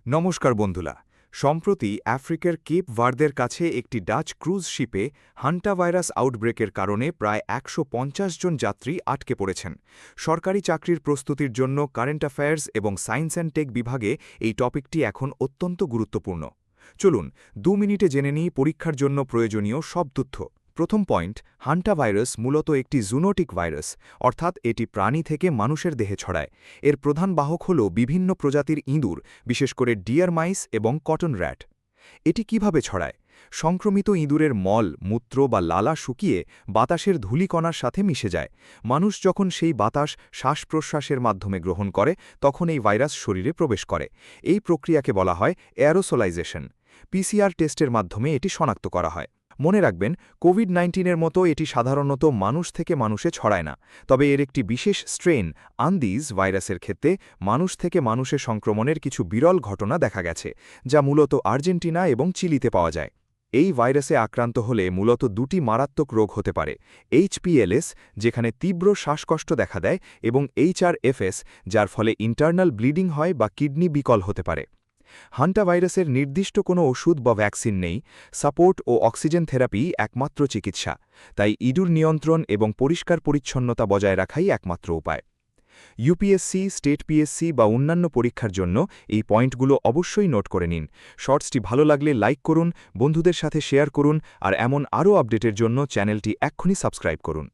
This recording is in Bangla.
নমস্কার বন্ধুরা। সম্প্রতি আফ্রিকার কেপ ভার্দের কাছে একটি ডাচ ক্রুজ শিপে হান্টাভাইরাস আউটব্রেকের কারণে প্রায় ১৫০ জন যাত্রী আটকে পড়েছেন। সরকারি চাকরির প্রস্তুতির জন্য কারেন্ট অ্যাফেয়ার্স এবং সায়েন্স অ্যান্ড টেক বিভাগে এই টপিকটি এখন অত্যন্ত গুরুত্বপূর্ণ। চলুন ২ মিনিটে জেনে নিই পরীক্ষার জন্য প্রয়োজনীয় সব তথ্য। প্রথম পয়েন্ট, হান্টাভাইরাস মূলত একটি জুনোটিক ভাইরাস, অর্থাৎ এটি প্রাণী থেকে মানুষের দেহে ছড়ায়। এর প্রধান বাহক হল বিভিন্ন প্রজাতির ইঁদুর, বিশেষ করে ডিয়ার মাইস এবং কটন র্যাট। এটি কিভাবে ছড়ায়? সংক্রমিত ইঁদুরের মল, মূত্র বা লালা শুকিয়ে বাতাসের ধূলিকণার সাথে মিশে যায়। মানুষ যখন সেই বাতাস শ্বাস-প্রশ্বাসের মাধ্যমে গ্রহণ করে, তখন এই ভাইরাস শরীরে প্রবেশ করে। এই প্রক্রিয়াকে বলা হয় এয়ারোসোলাইজেশন। পিসিআর টেস্টের মাধ্যমে এটি শনাক্ত করা হয়। মনে রাখবেন, কোভিড-১৯-এর মতো এটি সাধারণত মানুষ থেকে মানুষে ছড়ায় না। তবে এর একটি বিশেষ স্ট্রেন, আন্দিজ ভাইরাসের ক্ষেত্রে মানুষ থেকে মানুষে সংক্রমণের কিছু বিরল ঘটনা দেখা গেছে, যা মূলত আর্জেন্টিনা এবং চিলিতে পাওয়া যায়। এই ভাইরাসে আক্রান্ত হলে মূলত দুটি মারাত্মক রোগ হতে পারে: এইচপিএলএস, যেখানে তীব্র শ্বাসকষ্ট দেখা দেয়, এবং এইচআরএফএস, যার ফলে ইন্টারনাল ব্লিডিং হয় বা কিডনি বিকল হতে পারে। হান্টাভাইরাসের নির্দিষ্ট কোনো ওষুধ বা ভ্যাকসিন নেই। সাপোর্ট ও অক্সিজেন থেরাপি একমাত্র চিকিৎসা। তাই ইঁদুর নিয়ন্ত্রণ এবং পরিষ্কার পরিচ্ছন্নতা বজায় রাখাই একমাত্র উপায়। ইউপিএসসি, স্টেট পিএসসি বা অন্যান্য পরীক্ষার জন্য এই পয়েন্টগুলো অবশ্যই নোট করে নিন। শর্টসটি ভালো লাগলে লাইক করুন, বন্ধুদের সাথে শেয়ার করুন, আর এমন আরও আপডেটের জন্য চ্যানেলটি এক্ষুনি সাবস্ক্রাইব করুন।